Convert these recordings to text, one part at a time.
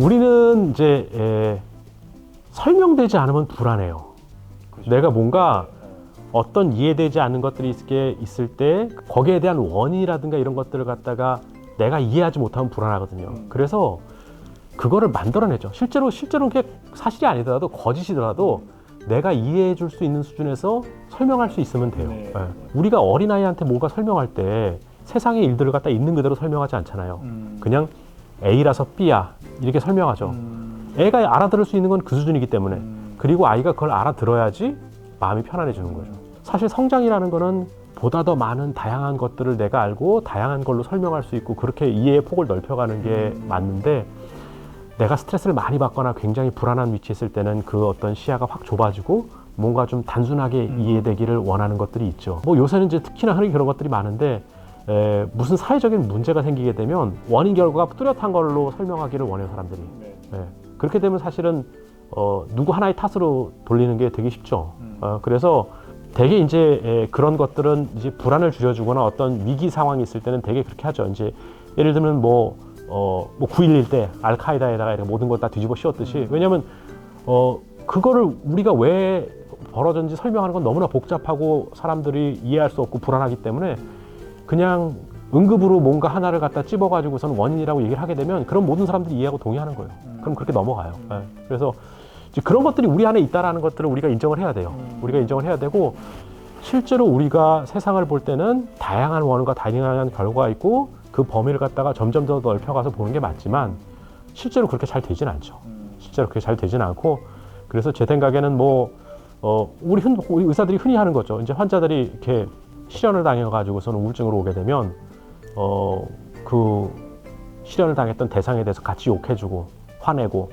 우리는 이제 설명되지 않으면 불안해요. 그죠. 내가 뭔가 어떤 이해되지 않는 것들이 있을 때 거기에 대한 원인이라든가 이런 것들을 갖다가 내가 이해하지 못하면 불안하거든요. 그래서 그거를 만들어내죠. 실제로는 그게 사실이 아니더라도 거짓이더라도 내가 이해해 줄 수 있는 수준에서 설명할 수 있으면 돼요. 네. 예. 우리가 어린아이한테 뭔가 설명할 때 세상의 일들을 갖다 있는 그대로 설명하지 않잖아요. 그냥 A라서 B야 이렇게 설명하죠. 애가 알아들을 수 있는 건 그 수준이기 때문에 그리고 아이가 그걸 알아들어야지 마음이 편안해지는 거죠. 사실 성장이라는 거는 보다 더 많은 다양한 것들을 내가 알고 다양한 걸로 설명할 수 있고 그렇게 이해의 폭을 넓혀가는 게 맞는데 내가 스트레스를 많이 받거나 굉장히 불안한 위치에 있을 때는 그 어떤 시야가 확 좁아지고 뭔가 좀 단순하게 이해되기를 원하는 것들이 있죠. 뭐 요새는 이제 특히나 흔히 그런 것들이 많은데 무슨 사회적인 문제가 생기게 되면 원인 결과가 뚜렷한 걸로 설명하기를 원해요, 사람들이. 그렇게 되면 사실은 누구 하나의 탓으로 돌리는 게 되게 쉽죠. 그래서 되게 이제 그런 것들은 이제 불안을 줄여주거나 어떤 위기 상황이 있을 때는 되게 그렇게 하죠. 이제 예를 들면 뭐 9.11 때 알카에다에다가 이렇게 모든 걸 다 뒤집어 씌웠듯이 왜냐면 그거를 우리가 왜 벌어졌는지 설명하는 건 너무나 복잡하고 사람들이 이해할 수 없고 불안하기 때문에 그냥 응급으로 뭔가 하나를 갖다 찝어가지고서는 원인이라고 얘기를 하게 되면 그런 모든 사람들이 이해하고 동의하는 거예요. 그럼 그렇게 넘어가요. 그래서 이제 그런 것들이 우리 안에 있다라는 것들을 우리가 인정을 해야 돼요. 우리가 인정을 해야 되고 실제로 우리가 세상을 볼 때는 다양한 원인과 다양한 결과가 있고 그 범위를 갖다가 점점 더 넓혀가서 보는 게 맞지만 실제로 그렇게 잘 되진 않죠. 실제로 그렇게 잘 되진 않고 그래서 제 생각에는 우리 의사들이 흔히 하는 거죠. 이제 환자들이 이렇게 실연을 당해가지고서는 우울증으로 오게 되면 그 실연을 당했던 대상에 대해서 같이 욕해주고 화내고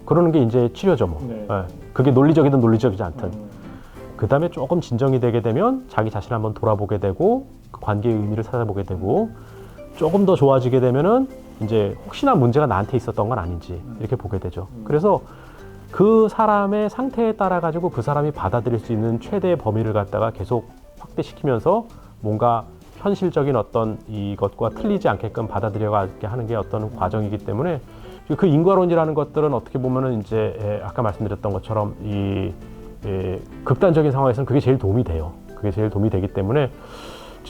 그러는 게 이제 치료죠. 그게 논리적이든 논리적이지 않든 그 다음에 조금 진정이 되게 되면 자기 자신을 한번 돌아보게 되고 그 관계의 의미를 찾아보게 되고 조금 더 좋아지게 되면은 이제 혹시나 문제가 나한테 있었던 건 아닌지 이렇게 보게 되죠. 그래서 그 사람의 상태에 따라 가지고 그 사람이 받아들일 수 있는 최대의 범위를 갖다가 계속 확대시키면서 뭔가 현실적인 어떤 이것과 틀리지 않게끔 받아들여가게 하는 게 어떤 과정이기 때문에 그 인과론이라는 것들은 어떻게 보면은 이제 아까 말씀드렸던 것처럼 극단적인 상황에서는 그게 제일 도움이 돼요. 그게 제일 도움이 되기 때문에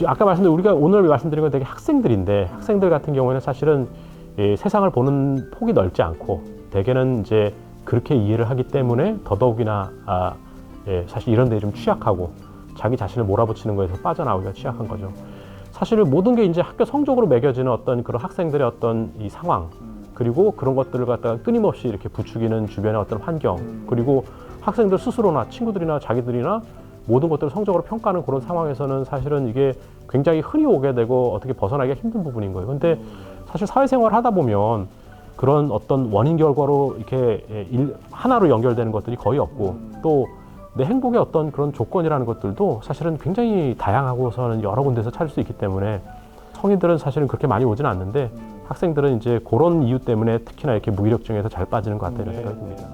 아까 말씀드린 우리가 오늘 말씀드린 건 되게 학생들인데 학생들 같은 경우에는 사실은 세상을 보는 폭이 넓지 않고 대개는 이제 그렇게 이해를 하기 때문에 더더욱이나 사실 이런 데 좀 취약하고 자기 자신을 몰아붙이는 거에서 빠져나오기가 취약한 거죠. 사실 모든 게 이제 학교 성적으로 매겨지는 어떤 그런 학생들의 어떤 이 상황 그리고 그런 것들을 갖다가 끊임없이 이렇게 부추기는 주변의 어떤 환경 그리고 학생들 스스로나 친구들이나 자기들이나 모든 것들을 성적으로 평가하는 그런 상황에서는 사실은 이게 굉장히 흔히 오게 되고 어떻게 벗어나기가 힘든 부분인 거예요. 근데 사실 사회생활 하다 보면 그런 어떤 원인 결과로 이렇게 하나로 연결되는 것들이 거의 없고 또 내 행복의 어떤 그런 조건이라는 것들도 사실은 굉장히 다양하고서는 여러 군데서 찾을 수 있기 때문에 성인들은 사실은 그렇게 많이 오지는 않는데 학생들은 이제 그런 이유 때문에 특히나 이렇게 무기력증에서 잘 빠지는 것 같다 이런 생각이 듭니다.